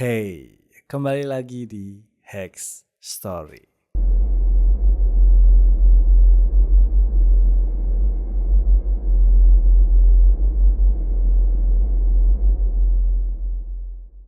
Hey, kembali lagi di Hex Story.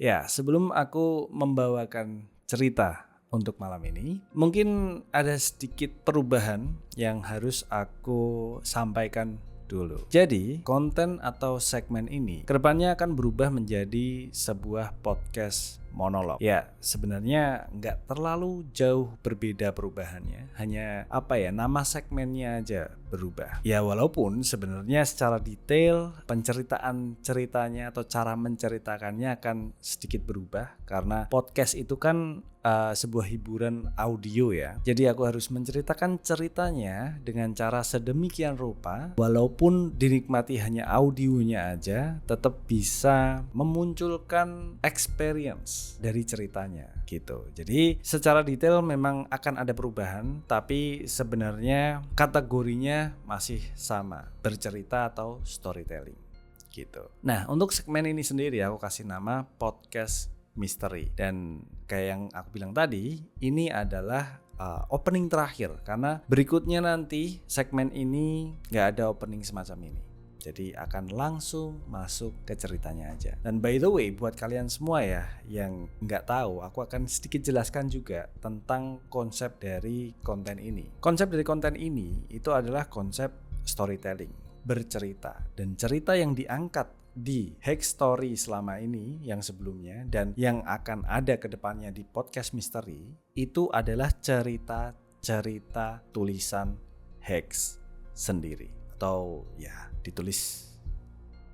Ya, sebelum aku membawakan cerita untuk malam ini, mungkin ada sedikit perubahan yang harus aku sampaikan dulu. Jadi, konten atau segmen ini kedepannya akan berubah menjadi sebuah podcast monolog. Ya, sebenarnya nggak terlalu jauh berbeda perubahannya. Hanya nama segmennya aja berubah. Ya, walaupun sebenarnya secara detail penceritaan ceritanya atau cara menceritakannya akan sedikit berubah karena podcast itu kan sebuah hiburan audio ya. Jadi aku harus menceritakan ceritanya dengan cara sedemikian rupa, walaupun dinikmati hanya audionya aja, tetap bisa memunculkan experience dari ceritanya gitu. Jadi secara detail memang akan ada perubahan, tapi sebenarnya kategorinya masih sama, bercerita atau storytelling gitu. Nah, untuk segmen ini sendiri aku kasih nama podcast misteri, dan kayak yang aku bilang tadi, ini adalah opening terakhir karena berikutnya nanti segmen ini gak ada opening semacam ini. Jadi akan langsung masuk ke ceritanya aja. Dan by the way, buat kalian semua ya yang nggak tahu, aku akan sedikit jelaskan juga tentang konsep dari konten ini. Konsep dari konten ini itu adalah konsep storytelling, bercerita. Dan cerita yang diangkat di Hex Story selama ini, yang sebelumnya dan yang akan ada ke depannya di podcast misteri, itu adalah cerita-cerita tulisan Hex sendiri, atau ya ditulis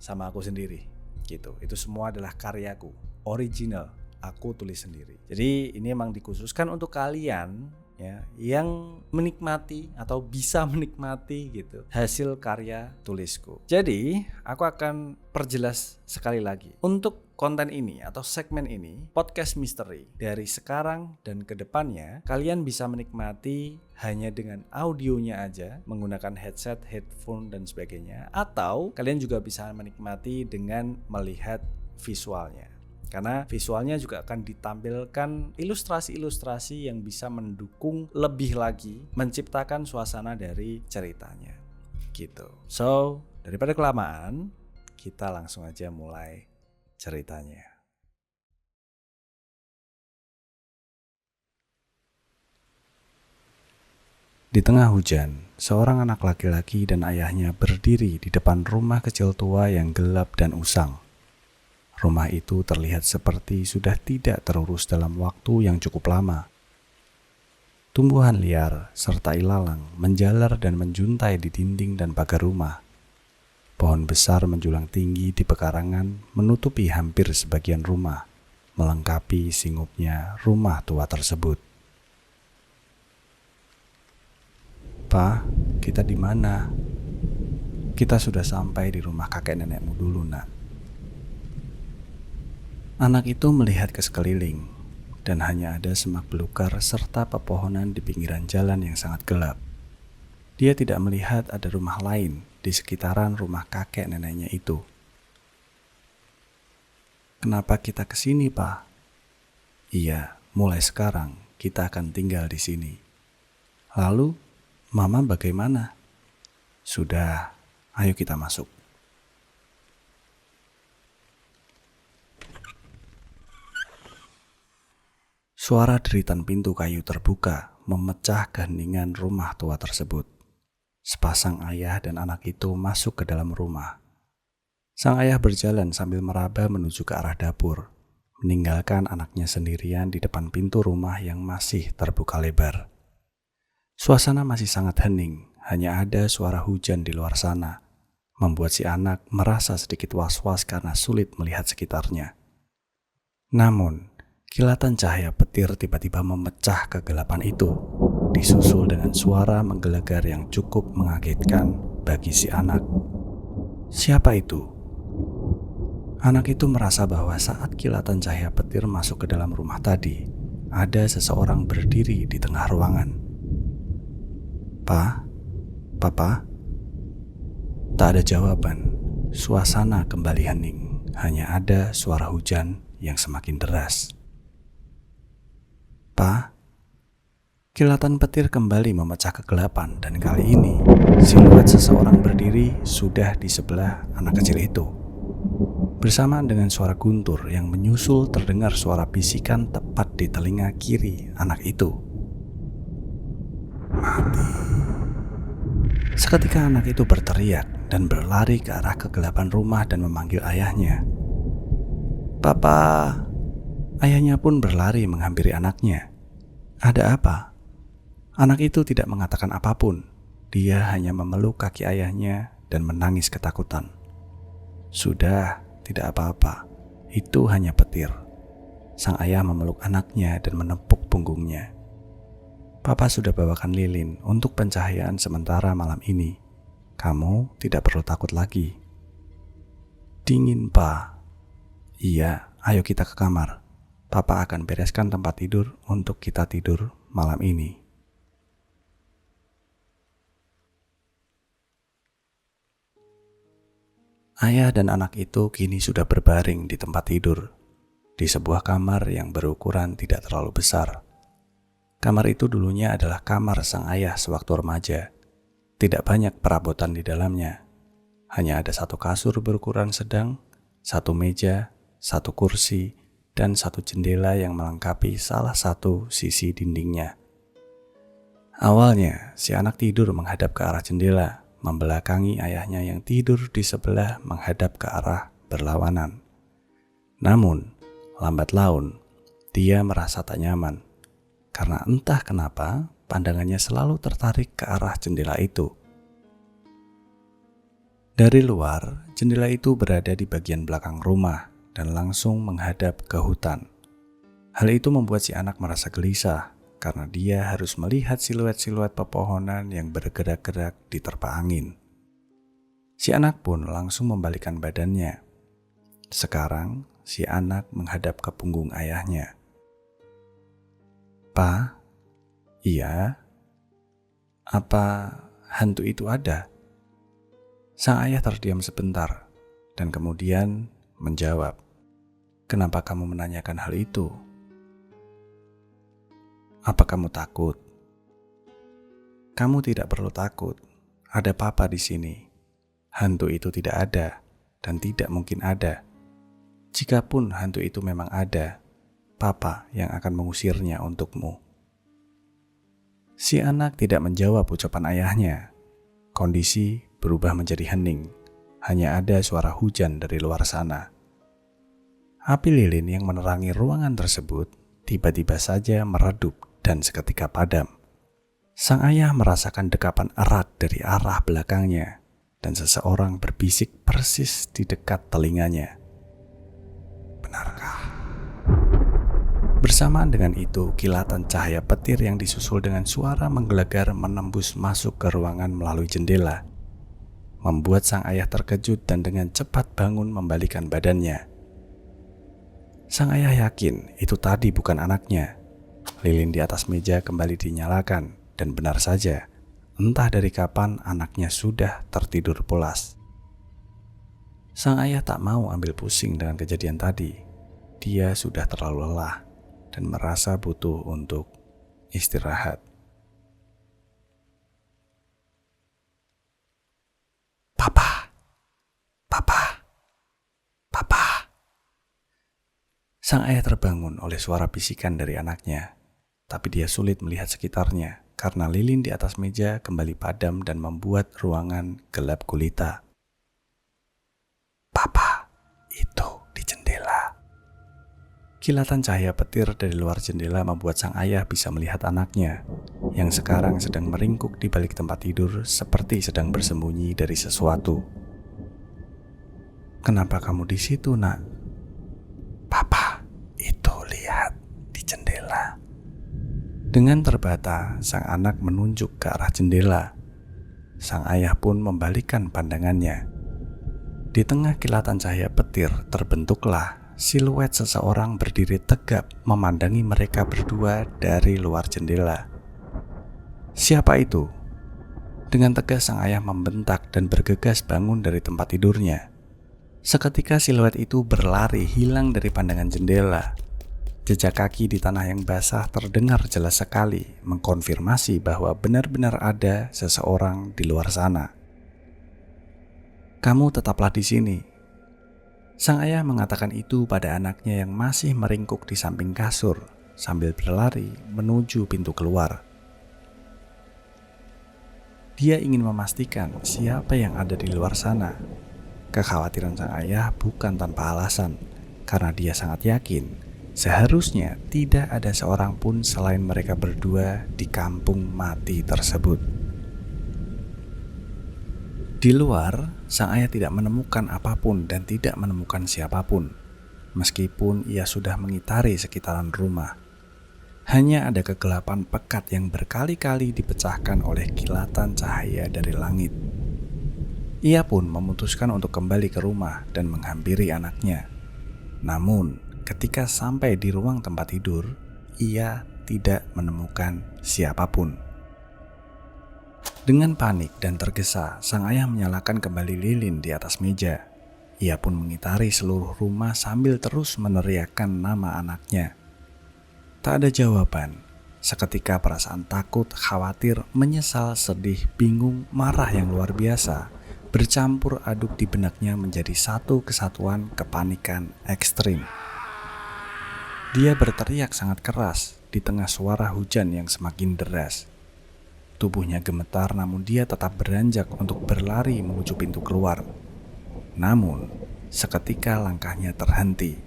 sama aku sendiri gitu. Itu semua adalah karyaku, original, aku tulis sendiri. Jadi ini emang dikhususkan untuk kalian ya yang menikmati atau bisa menikmati gitu hasil karya tulisku. Jadi aku akan perjelas sekali lagi. Untuk konten ini atau segmen ini, podcast misteri, dari sekarang dan ke depannya kalian bisa menikmati hanya dengan audionya aja menggunakan headset, headphone dan sebagainya, atau kalian juga bisa menikmati dengan melihat visualnya. Karena visualnya juga akan ditampilkan ilustrasi-ilustrasi yang bisa mendukung lebih lagi menciptakan suasana dari ceritanya gitu. So, daripada kelamaan, kita langsung aja mulai ceritanya. Di tengah hujan, seorang anak laki-laki dan ayahnya berdiri di depan rumah kecil tua yang gelap dan usang. Rumah itu terlihat seperti sudah tidak terurus dalam waktu yang cukup lama. Tumbuhan liar serta ilalang menjalar dan menjuntai di dinding dan pagar rumah. Pohon besar menjulang tinggi di pekarangan menutupi hampir sebagian rumah, melengkapi singupnya rumah tua tersebut. "Pa, kita di mana?" "Kita sudah sampai di rumah kakek nenekmu dulu, Nak." Anak itu melihat ke sekeliling, dan hanya ada semak belukar serta pepohonan di pinggiran jalan yang sangat gelap. Dia tidak melihat ada rumah lain di sekitaran rumah kakek neneknya itu. "Kenapa kita ke sini, Pak?" "Iya, mulai sekarang kita akan tinggal di sini." "Lalu, Mama bagaimana?" "Sudah, ayo kita masuk." Suara deritan pintu kayu terbuka memecah keheningan rumah tua tersebut. Sepasang ayah dan anak itu masuk ke dalam rumah. Sang ayah berjalan sambil meraba menuju ke arah dapur, meninggalkan anaknya sendirian di depan pintu rumah yang masih terbuka lebar. Suasana masih sangat hening, hanya ada suara hujan di luar sana, membuat si anak merasa sedikit was-was karena sulit melihat sekitarnya. Namun, kilatan cahaya petir tiba-tiba memecah kegelapan itu, disusul dengan suara menggelegar yang cukup mengagetkan bagi si anak. Siapa itu? Anak itu merasa bahwa saat kilatan cahaya petir masuk ke dalam rumah tadi, ada seseorang berdiri di tengah ruangan. "Pa? Papa?" Tak ada jawaban. Suasana kembali hening. Hanya ada suara hujan yang semakin deras. "Pa," kilatan petir kembali memecah kegelapan dan kali ini siluet seseorang berdiri sudah di sebelah anak kecil itu. Bersamaan dengan suara guntur yang menyusul terdengar suara bisikan tepat di telinga kiri anak itu. "Mati." Seketika anak itu berteriak dan berlari ke arah kegelapan rumah dan memanggil ayahnya. "Papa." Ayahnya pun berlari menghampiri anaknya. "Ada apa?" Anak itu tidak mengatakan apapun. Dia hanya memeluk kaki ayahnya dan menangis ketakutan. "Sudah, tidak apa-apa. Itu hanya petir." Sang ayah memeluk anaknya dan menepuk punggungnya. "Papa sudah bawakan lilin untuk pencahayaan sementara malam ini. Kamu tidak perlu takut lagi." "Dingin, Pa." "Iya, ayo kita ke kamar. Papa akan bereskan tempat tidur untuk kita tidur malam ini." Ayah dan anak itu kini sudah berbaring di tempat tidur, di sebuah kamar yang berukuran tidak terlalu besar. Kamar itu dulunya adalah kamar sang ayah sewaktu remaja. Tidak banyak perabotan di dalamnya. Hanya ada satu kasur berukuran sedang, satu meja, satu kursi, dan satu jendela yang melengkapi salah satu sisi dindingnya. Awalnya, si anak tidur menghadap ke arah jendela, membelakangi ayahnya yang tidur di sebelah menghadap ke arah berlawanan. Namun, lambat laun, dia merasa tak nyaman, karena entah kenapa pandangannya selalu tertarik ke arah jendela itu. Dari luar, jendela itu berada di bagian belakang rumah dan langsung menghadap ke hutan. Hal itu membuat si anak merasa gelisah, karena dia harus melihat siluet-siluet pepohonan yang bergerak-gerak diterpa angin. Si anak pun langsung membalikkan badannya. Sekarang, si anak menghadap ke punggung ayahnya. "Pa?" "Iya." "Apa hantu itu ada?" Sang ayah terdiam sebentar, dan kemudian menjawab, "Kenapa kamu menanyakan hal itu? Apa kamu takut?" "Kamu tidak perlu takut. Ada Papa di sini. Hantu itu tidak ada dan tidak mungkin ada. Jikapun hantu itu memang ada, Papa yang akan mengusirnya untukmu." Si anak tidak menjawab ucapan ayahnya. Kondisi berubah menjadi hening. Hanya ada suara hujan dari luar sana. Api lilin yang menerangi ruangan tersebut tiba-tiba saja meredup dan seketika padam. Sang ayah merasakan dekapan erat dari arah belakangnya dan seseorang berbisik persis di dekat telinganya. "Benarkah?" Bersamaan dengan itu, kilatan cahaya petir yang disusul dengan suara menggelegar menembus masuk ke ruangan melalui jendela, membuat sang ayah terkejut dan dengan cepat bangun membalikan badannya. Sang ayah yakin itu tadi bukan anaknya. Lilin di atas meja kembali dinyalakan, dan benar saja, entah dari kapan anaknya sudah tertidur pulas. Sang ayah tak mau ambil pusing dengan kejadian tadi. Dia sudah terlalu lelah dan merasa butuh untuk istirahat. "Papa, Papa, Papa." Sang ayah terbangun oleh suara bisikan dari anaknya. Tapi dia sulit melihat sekitarnya karena lilin di atas meja kembali padam dan membuat ruangan gelap gulita. "Papa, itu di jendela." Kilatan cahaya petir dari luar jendela membuat sang ayah bisa melihat anaknya yang sekarang sedang meringkuk di balik tempat tidur seperti sedang bersembunyi dari sesuatu. "Kenapa kamu di situ, Nak?" "Papa, itu lihat di jendela." Dengan terbata, sang anak menunjuk ke arah jendela. Sang ayah pun membalikkan pandangannya. Di tengah kilatan cahaya petir terbentuklah siluet seseorang berdiri tegap memandangi mereka berdua dari luar jendela. "Siapa itu?" Dengan tegas sang ayah membentak dan bergegas bangun dari tempat tidurnya. Seketika siluet itu berlari hilang dari pandangan jendela. Jejak kaki di tanah yang basah terdengar jelas sekali, mengkonfirmasi bahwa benar-benar ada seseorang di luar sana. "Kamu tetaplah di sini." Sang ayah mengatakan itu pada anaknya yang masih meringkuk di samping kasur sambil berlari menuju pintu keluar. Dia ingin memastikan siapa yang ada di luar sana. Kekhawatiran sang ayah bukan tanpa alasan, karena dia sangat yakin seharusnya tidak ada seorang pun selain mereka berdua di kampung mati tersebut. Di luar, sang ayah tidak menemukan apapun dan tidak menemukan siapapun, meskipun ia sudah mengitari sekitaran rumah. Hanya ada kegelapan pekat yang berkali-kali dipecahkan oleh kilatan cahaya dari langit. Ia pun memutuskan untuk kembali ke rumah dan menghampiri anaknya. Namun, ketika sampai di ruang tempat tidur, ia tidak menemukan siapapun. Dengan panik dan tergesa, sang ayah menyalakan kembali lilin di atas meja. Ia pun mengitari seluruh rumah sambil terus meneriakkan nama anaknya. Tak ada jawaban. Seketika perasaan takut, khawatir, menyesal, sedih, bingung, marah yang luar biasa bercampur aduk di benaknya menjadi satu kesatuan kepanikan ekstrim. Dia berteriak sangat keras di tengah suara hujan yang semakin deras. Tubuhnya gemetar, namun dia tetap beranjak untuk berlari menuju pintu keluar. Namun, seketika langkahnya terhenti.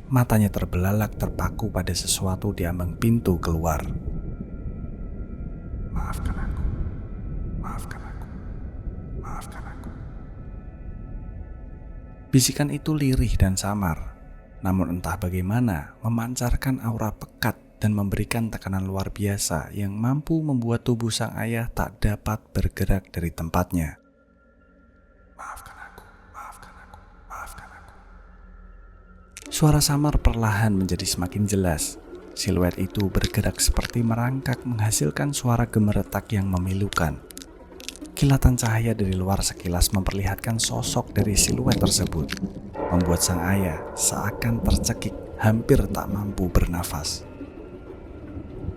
Matanya terbelalak terpaku pada sesuatu di ambang pintu keluar. "Maafkan aku, maafkan aku, maafkan aku." Bisikan itu lirih dan samar, namun entah bagaimana memancarkan aura pekat dan memberikan tekanan luar biasa yang mampu membuat tubuh sang ayah tak dapat bergerak dari tempatnya. "Maafkan aku, maafkan aku, maafkan aku." Suara samar perlahan menjadi semakin jelas. Siluet itu bergerak seperti merangkak menghasilkan suara gemeretak yang memilukan. Kilatan cahaya dari luar sekilas memperlihatkan sosok dari siluet tersebut, membuat sang ayah seakan tercekik, hampir tak mampu bernafas.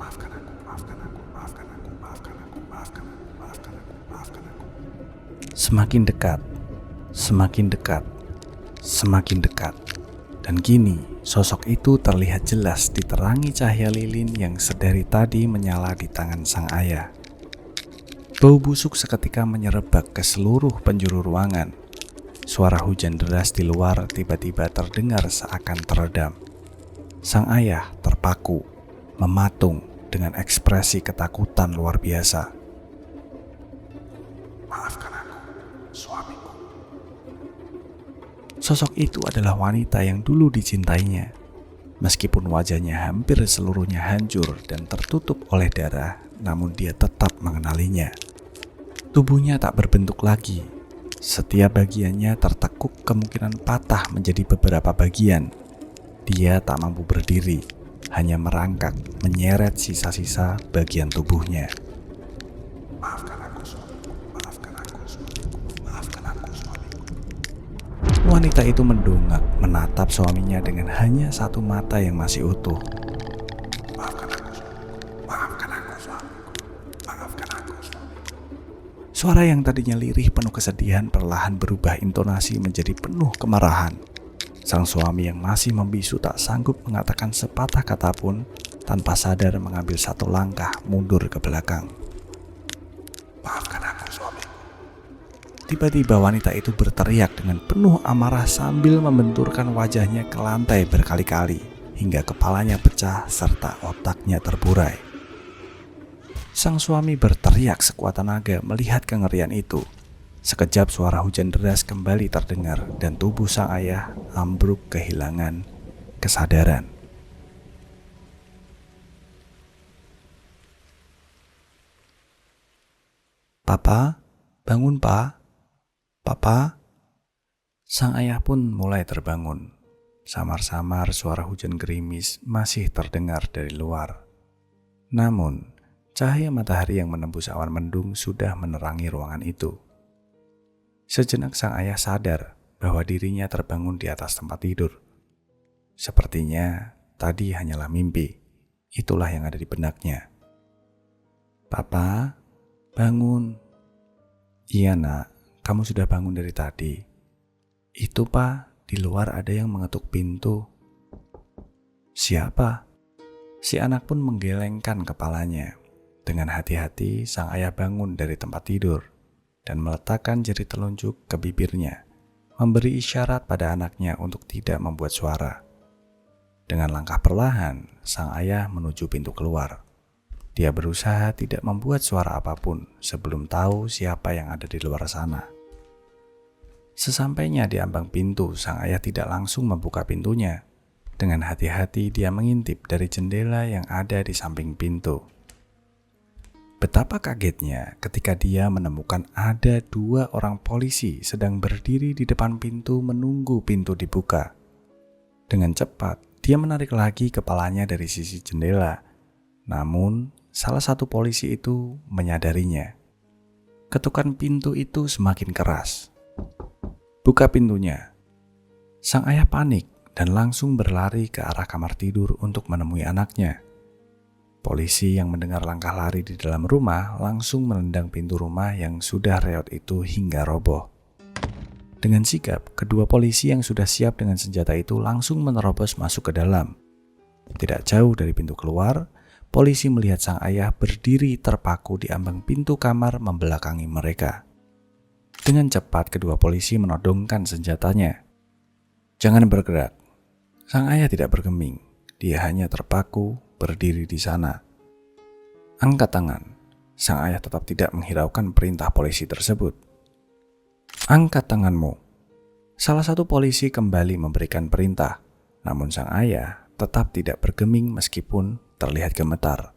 "Maafkan aku, maafkan aku, maafkan aku, maafkan aku, maafkan aku, maafkan aku, maafkan aku." Semakin dekat, semakin dekat, semakin dekat. Dan kini sosok itu terlihat jelas diterangi cahaya lilin yang sedari tadi menyala di tangan sang ayah. Bau busuk seketika menyerebak ke seluruh penjuru ruangan. Suara hujan deras di luar tiba-tiba terdengar seakan teredam. Sang ayah terpaku, mematung dengan ekspresi ketakutan luar biasa. "Maafkan aku, suamiku." Sosok itu adalah wanita yang dulu dicintainya. Meskipun wajahnya hampir seluruhnya hancur dan tertutup oleh darah, namun dia tetap mengenalinya. Tubuhnya tak berbentuk lagi. Setiap bagiannya tertekuk, kemungkinan patah menjadi beberapa bagian. Dia tak mampu berdiri, hanya merangkak, menyeret sisa-sisa bagian tubuhnya. "Maafkan aku, suamiku. Maafkan aku, suamiku. Maafkan aku, suamiku." Wanita itu mendongak, menatap suaminya dengan hanya satu mata yang masih utuh. "Maafkan aku, suamiku. Maafkan aku, suamiku. Maafkan aku, suamiku." Suara yang tadinya lirih penuh kesedihan perlahan berubah intonasi menjadi penuh kemarahan. Sang suami yang masih membisu tak sanggup mengatakan sepatah kata pun, tanpa sadar mengambil satu langkah mundur ke belakang. "Maafkan aku, suamiku." Tiba-tiba wanita itu berteriak dengan penuh amarah sambil membenturkan wajahnya ke lantai berkali-kali hingga kepalanya pecah serta otaknya terburai. Sang suami berteriak sekuat tenaga melihat kengerian itu. Sekejap suara hujan deras kembali terdengar dan tubuh sang ayah ambruk kehilangan kesadaran. "Papa, bangun pa, papa." Sang ayah pun mulai terbangun. Samar-samar suara hujan gerimis masih terdengar dari luar. Namun, cahaya matahari yang menembus awan mendung sudah menerangi ruangan itu. Sejenak sang ayah sadar bahwa dirinya terbangun di atas tempat tidur. Sepertinya tadi hanyalah mimpi. Itulah yang ada di benaknya. "Papa, bangun." "Iya nak, kamu sudah bangun dari tadi." "Itu Pak, di luar ada yang mengetuk pintu." "Siapa?" Si anak pun menggelengkan kepalanya. Dengan hati-hati sang ayah bangun dari tempat tidur dan meletakkan jari telunjuk ke bibirnya, memberi isyarat pada anaknya untuk tidak membuat suara. Dengan langkah perlahan, sang ayah menuju pintu keluar. Dia berusaha tidak membuat suara apapun sebelum tahu siapa yang ada di luar sana. Sesampainya di ambang pintu, sang ayah tidak langsung membuka pintunya. Dengan hati-hati dia mengintip dari jendela yang ada di samping pintu. Betapa kagetnya ketika dia menemukan ada 2 orang polisi sedang berdiri di depan pintu menunggu pintu dibuka. Dengan cepat, dia menarik lagi kepalanya dari sisi jendela. Namun, salah satu polisi itu menyadarinya. Ketukan pintu itu semakin keras. "Buka pintunya." Sang ayah panik dan langsung berlari ke arah kamar tidur untuk menemui anaknya. Polisi yang mendengar langkah lari di dalam rumah langsung menendang pintu rumah yang sudah reot itu hingga roboh. Dengan sigap, kedua polisi yang sudah siap dengan senjata itu langsung menerobos masuk ke dalam. Tidak jauh dari pintu keluar, polisi melihat sang ayah berdiri terpaku di ambang pintu kamar membelakangi mereka. Dengan cepat, kedua polisi menodongkan senjatanya. "Jangan bergerak." Sang ayah tidak bergeming, dia hanya terpaku berdiri di sana. "Angkat tangan." Sang ayah tetap tidak menghiraukan perintah polisi tersebut. "Angkat tanganmu." Salah satu polisi kembali memberikan perintah, namun sang ayah tetap tidak bergeming meskipun terlihat gemetar.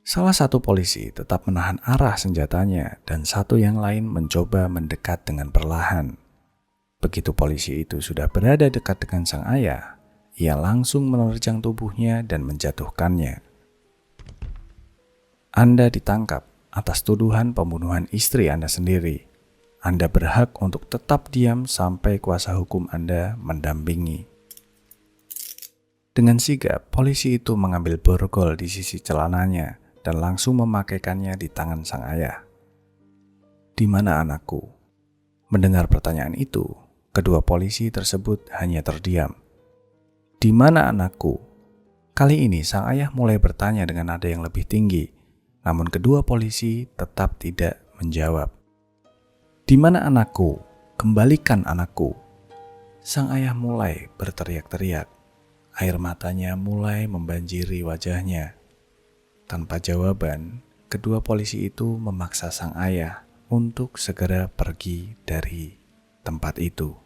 Salah satu polisi tetap menahan arah senjatanya dan satu yang lain mencoba mendekat dengan perlahan. Begitu polisi itu sudah berada dekat dengan sang ayah, ia langsung menerjang tubuhnya dan menjatuhkannya. "Anda ditangkap atas tuduhan pembunuhan istri Anda sendiri. Anda berhak untuk tetap diam sampai kuasa hukum Anda mendampingi." Dengan sigap, polisi itu mengambil borgol di sisi celananya dan langsung memakaikannya di tangan sang ayah. "Di mana anakku?" Mendengar pertanyaan itu, kedua polisi tersebut hanya terdiam. "Di mana anakku?" Kali ini sang ayah mulai bertanya dengan nada yang lebih tinggi, namun kedua polisi tetap tidak menjawab. "Di mana anakku? Kembalikan anakku." Sang ayah mulai berteriak-teriak. Air matanya mulai membanjiri wajahnya. Tanpa jawaban, kedua polisi itu memaksa sang ayah untuk segera pergi dari tempat itu.